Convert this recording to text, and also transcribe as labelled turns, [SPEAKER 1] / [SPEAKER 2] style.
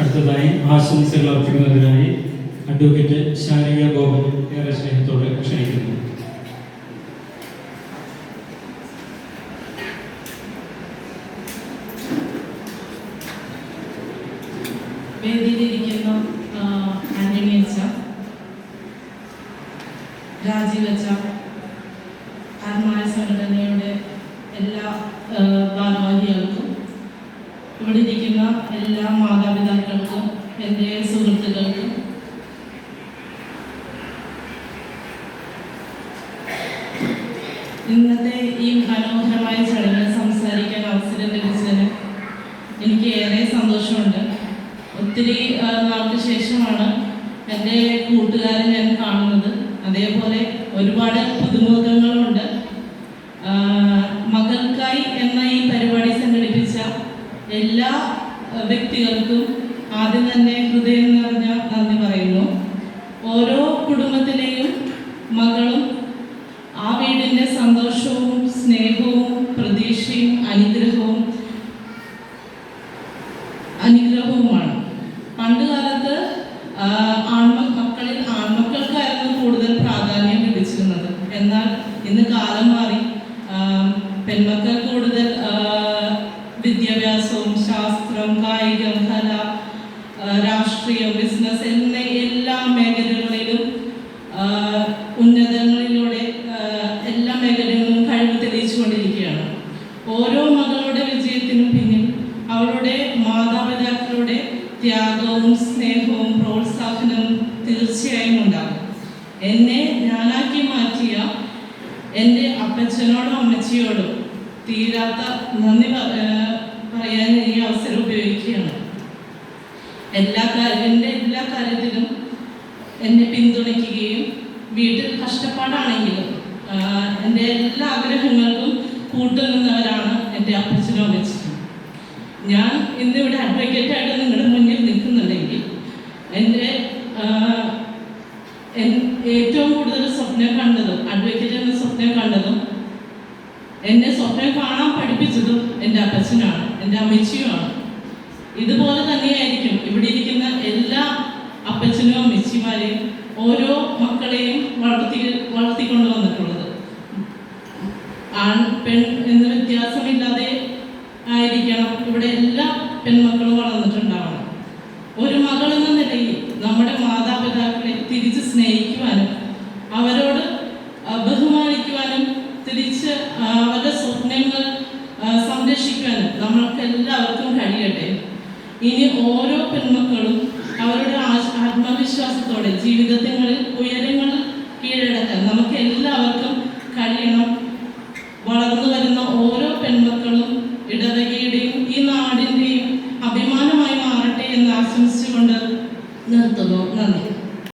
[SPEAKER 1] അടുത്തതായി ആശംസകൾ അർപ്പിക്കുന്നതിനായി അഡ്വക്കേറ്റ് ശാരിക ഗോപൻ ഏറെ സ്നേഹത്തോടെ ക്ഷണിക്കുന്നു.
[SPEAKER 2] വേദിയിലിരിക്കുന്ന ആന്റണി അച്ഛ, രാജീവ് അച്ഛ, ആത്മായ സംഘടനയുടെ എല്ലാ ഭാരവാഹികൾക്കും, ഇവിടെ ഇരിക്കുന്ന എല്ലാ മാതാപിതാക്കൾക്കും, എൻ്റെ സുഹൃത്തുക്കൾക്കും, ഇന്നത്തെ ഈ മനോഹരമായ ചടങ്ങിൽ സംസാരിക്കാൻ അവസരം ലഭിച്ചതിന് എനിക്ക് ഏറെ സന്തോഷമുണ്ട്. ഒത്തിരി നാൾക്ക് ശേഷമാണ് എൻ്റെ കൂട്ടുകാരെ ഞാൻ കാണുന്നത്. അതേപോലെ ഒരുപാട് പുതുമുഖങ്ങളുണ്ട്. മകൾക്കായി എന്ന ഈ പരിപാടി സംഘടിപ്പിച്ച എല്ലാ വ്യക്തികൾക്കും ആദ്യം തന്നെ ഹൃദയം നിറഞ്ഞ നന്ദി പറയുന്നു. ഓരോ കുടുംബത്തിലെയും മകളും ആ വീടിൻ്റെ സന്തോഷവും സ്നേഹവും പ്രതീക്ഷയും അനുഗ്രഹവുമാണ്. പണ്ടുകാലത്ത് ആൺമക്കൾക്കായിരുന്നു കൂടുതൽ പ്രാധാന്യം ലഭിച്ചിരുന്നത്. എന്നാൽ ഇന്ന് കാലം മാറി. പെൺമക്കൾ കൂടുതൽ വിദ്യാഭ്യാസവും ശാസ്ത്രം, കായികം, കല, രാഷ്ട്രീയം, ബിസിനസ് എന്ന എല്ലാ മേഖലകളിലും ഉന്നതങ്ങളിലൂടെ എല്ലാ മേഖലകളിലും കഴിവ് തെളിയിച്ചുകൊണ്ടിരിക്കുകയാണ്. ഓരോ മകളുടെ വിജയത്തിനും പിന്നിൽ അവളുടെ മാതാപിതാക്കളുടെ ത്യാഗവും സ്നേഹവും പ്രോത്സാഹനവും തീർച്ചയായും ഉണ്ടാകും. എന്നെ ഞാനാക്കി മാറ്റിയ എൻ്റെ അപ്പച്ചനോടും അമ്മച്ചിയോടും തീരാത്ത നന്ദി പറയാൻ ഈ അവസരം ഉപയോഗിക്കുകയാണ്. എല്ലാ കാര്യത്തിലും എന്നെ പിന്തുണയ്ക്കുകയും വീട്ടിൽ കഷ്ടപ്പാടാണെങ്കിലും എൻ്റെ എല്ലാ ആഗ്രഹങ്ങൾക്കും കൂട്ടുനിന്നവരാണ് എൻ്റെ അപ്പച്ചനും അമ്മച്ചിയും. ഞാൻ ഇന്നിവിടെ അഡ്വക്കേറ്റായിട്ട് നിങ്ങളുടെ മുന്നിൽ നിൽക്കുന്നുണ്ടെങ്കിൽ എൻ്റെ ഏറ്റവും കൂടുതൽ സ്വപ്നം കണ്ടതും അഡ്വക്കേറ്റ് എന്ന സ്വപ്നം കണ്ടതും എന്നെ സ്വപ്നം കാണാൻ പഠിപ്പിച്ചതും എൻ്റെ അപ്പച്ചനാണ്, എൻ്റെ അമ്മച്ചിയുമാണ്. ഇതുപോലെ തന്നെയായിരിക്കും ഇവിടെ ഇരിക്കുന്ന എല്ലാ അപ്പച്ചനും അമ്മച്ചിമാരെയും ഓരോ മക്കളെയും വളർത്തിക്കൊണ്ടു വന്നിട്ടുള്ളത്. ആൺ പെൺ എന്ന വ്യത്യാസമില്ലാതെ ആയിരിക്കണം ഇവിടെ എല്ലാ പെൺമക്കളും വളർന്നിട്ടുണ്ടാവണം. ഒരു മകൾ എന്ന നിലയിൽ നമ്മുടെ മാതാപിതാക്കളെ തിരിച്ച് സ്നേഹിക്കുവാനും അവരോട് ബഹുമാനിക്കുവാനും തിരിച്ച് അവരുടെ സ്വപ്നങ്ങൾ സംരക്ഷിക്കാനും നമ്മൾക്ക് എല്ലാവർക്കും കഴിയട്ടെ. ഇനി ഓരോ പെൺമക്കളും അവരുടെ ആത്മവിശ്വാസത്തോടെ ജീവിതങ്ങളിൽ ഉയരങ്ങൾ കീഴടക്കാൻ നമുക്ക് എല്ലാവർക്കും കഴിയണം. വളർന്നു വരുന്ന ഓരോ പെൺമക്കളും ഇടവകയുടെയും ഈ നാടിൻ്റെയും അഭിമാനമായി മാറട്ടെ എന്ന് ആശംസിച്ചുകൊണ്ട് നിർത്തുന്നു. നന്ദി.